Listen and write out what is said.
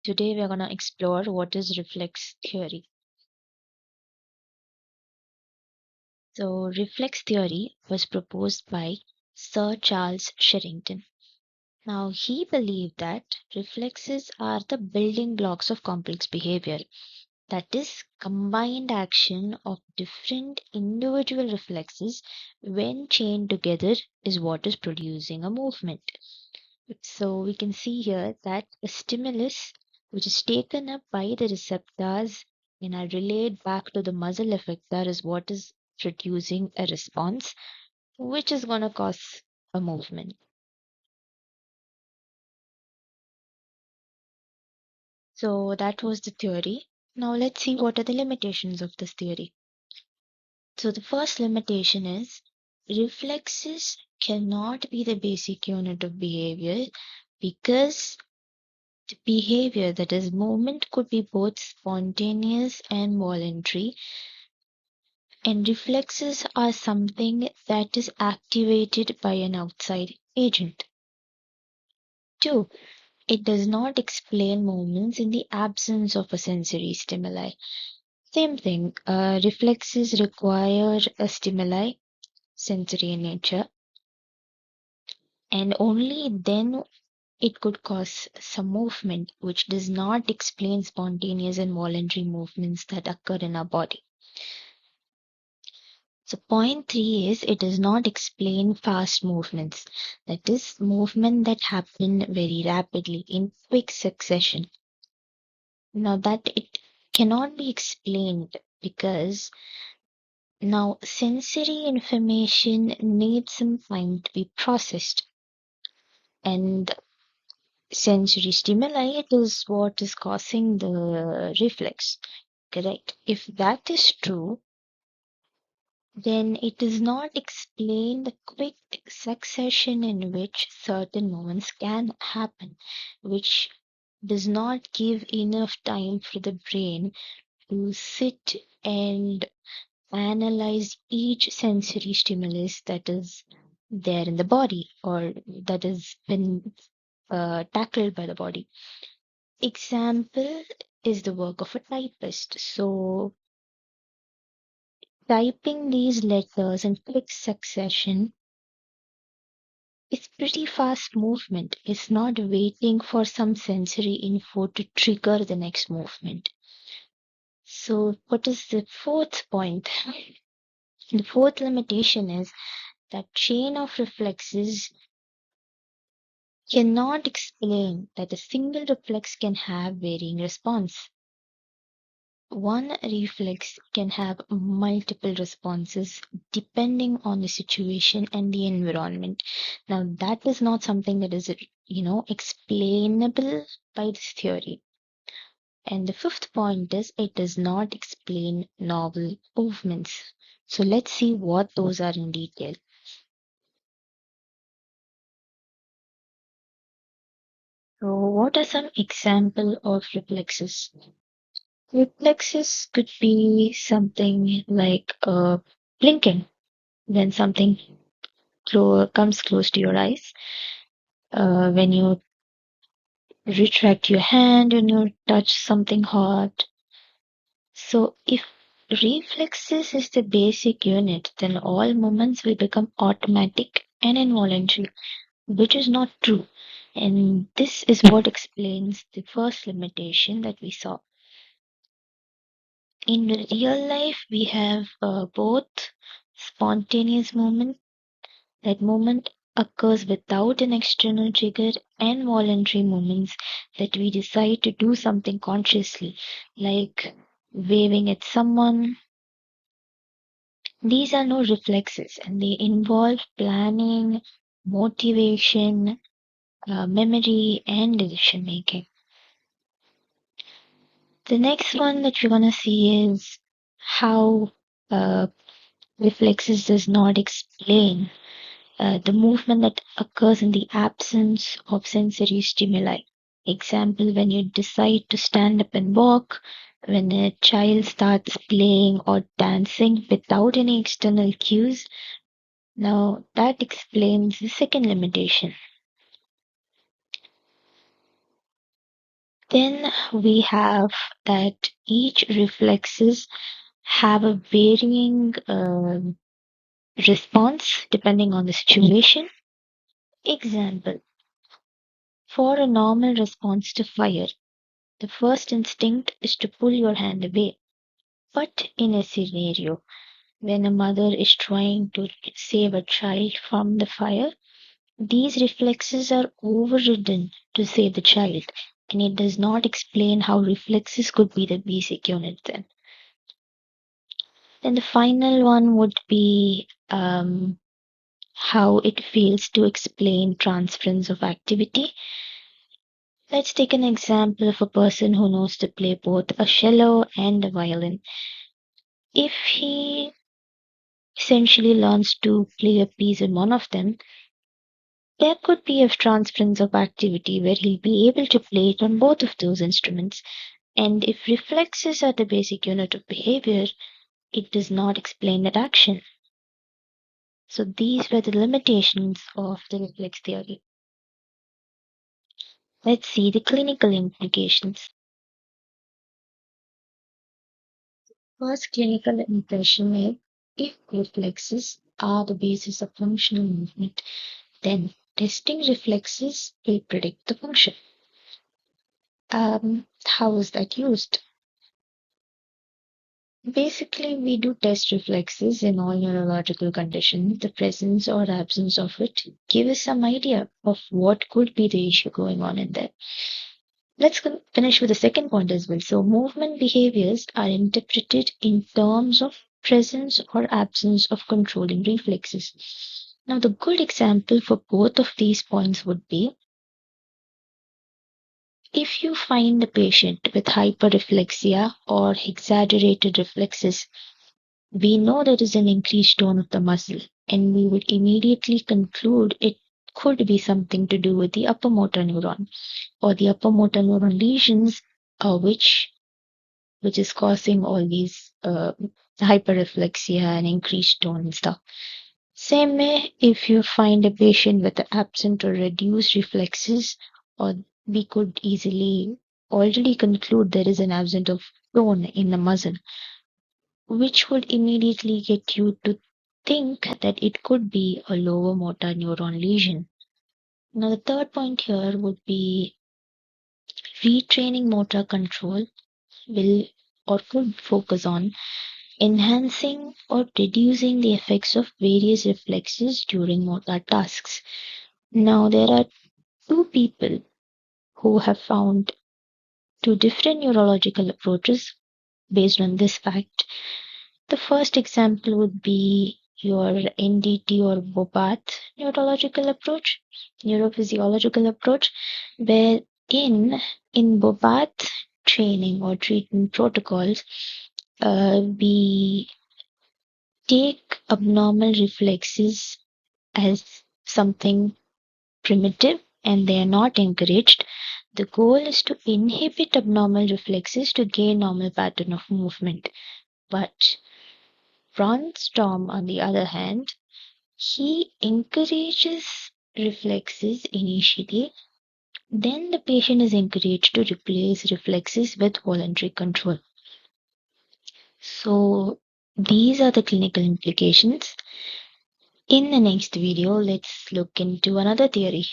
Today we're going to explore what is reflex theory. So, reflex theory was proposed by Sir Charles Sherrington. Now, he believed that reflexes are the building blocks of complex behavior. That is, combined action of different individual reflexes when chained together is what is producing a movement. So we can see here that a stimulus which is taken up by the receptors and are relayed back to the muscle effector is what is producing a response, which is going to cause a movement. So that was the theory. Now let's see what are the limitations of this theory. So the first limitation is reflexes cannot be the basic unit of behavior because the behavior, that is, movement, could be both spontaneous and voluntary, and reflexes are something that is activated by an outside agent. 2. It does not explain movements in the absence of a sensory stimuli. Same thing, reflexes require a stimuli, sensory in nature, and only then it could cause some movement, which does not explain spontaneous and voluntary movements that occur in our body. So point 3 is it does not explain fast movements. That is, movement that happen very rapidly in quick succession. Now that it cannot be explained because now sensory information needs some time to be processed. And sensory stimuli, it is what is causing the reflex. Correct. If that is true, then it does not explain the quick succession in which certain moments can happen, which does not give enough time for the brain to sit and analyze each sensory stimulus that is there in the body or that has been tackled by the body. Example is the work of a typist. So typing these letters in quick succession is pretty fast movement. It's not waiting for some sensory info to trigger the next movement. So what is the fourth point? The fourth limitation is that chain of reflexes cannot explain that a single reflex can have varying response. One reflex can have multiple responses depending on the situation and the environment. Now, that is not something that is, explainable by this theory. And the fifth point is it does not explain novel movements. So let's see what those are in detail. So what are some example of reflexes? Reflexes could be something like blinking when something comes close to your eyes, when you retract your hand when you touch something hot. So if reflexes is the basic unit, then all movements will become automatic and involuntary, which is not true. And this is what explains the first limitation that we saw. In real life, we have both spontaneous movement. That movement occurs without an external trigger, and voluntary movements that we decide to do something consciously, like waving at someone. These are no reflexes and they involve planning, motivation, memory, and decision making. The next one that we're going to see is how uh, reflexes does not explain the movement that occurs in the absence of sensory stimuli. Example, when you decide to stand up and walk, when a child starts playing or dancing without any external cues. Now, that explains the second limitation. Then we have that each reflexes have a varying response depending on the situation. Example, for a normal response to fire, the first instinct is to pull your hand away. But in a scenario when a mother is trying to save a child from the fire, these reflexes are overridden to save the child, and it does not explain how reflexes could be the basic unit then. Then the final one would be how it fails to explain transference of activity. Let's take an example of a person who knows to play both a cello and a violin. If he essentially learns to play a piece in one of them, there could be a transference of activity where he'll be able to play it on both of those instruments. And if reflexes are the basic unit of behavior, it does not explain that action. So these were the limitations of the reflex theory. Let's see the clinical implications. First clinical impression is, if reflexes are the basis of functional movement, then testing reflexes will predict the function. How is that used? Basically, we do test reflexes in all neurological conditions. The presence or absence of it give us some idea of what could be the issue going on in there. Let's finish with the second point as well. So, movement behaviors are interpreted in terms of presence or absence of controlling reflexes. Now, the good example for both of these points would be, if you find a patient with hyperreflexia or exaggerated reflexes, we know there is an increased tone of the muscle, and we would immediately conclude it could be something to do with the upper motor neuron or the upper motor neuron lesions, which is causing all these hyperreflexia and increased tone and stuff. Same way, if you find a patient with absent or reduced reflexes, or we could easily already conclude there is an absence of tone in the muscle, which would immediately get you to think that it could be a lower motor neuron lesion. Now, the third point here would be, retraining motor control will or could focus on enhancing or reducing the effects of various reflexes during motor tasks. Now, there are two people who have found two different neurological approaches based on this fact. The first example would be your NDT or Bobath neurophysiological approach, where in Bobath training or treatment protocols, we take abnormal reflexes as something primitive and they are not encouraged. The goal is to inhibit abnormal reflexes to gain normal pattern of movement. But Ron Storm, on the other hand, he encourages reflexes initially, then the patient is encouraged to replace reflexes with voluntary control. So these are the clinical implications. In the next video, let's look into another theory.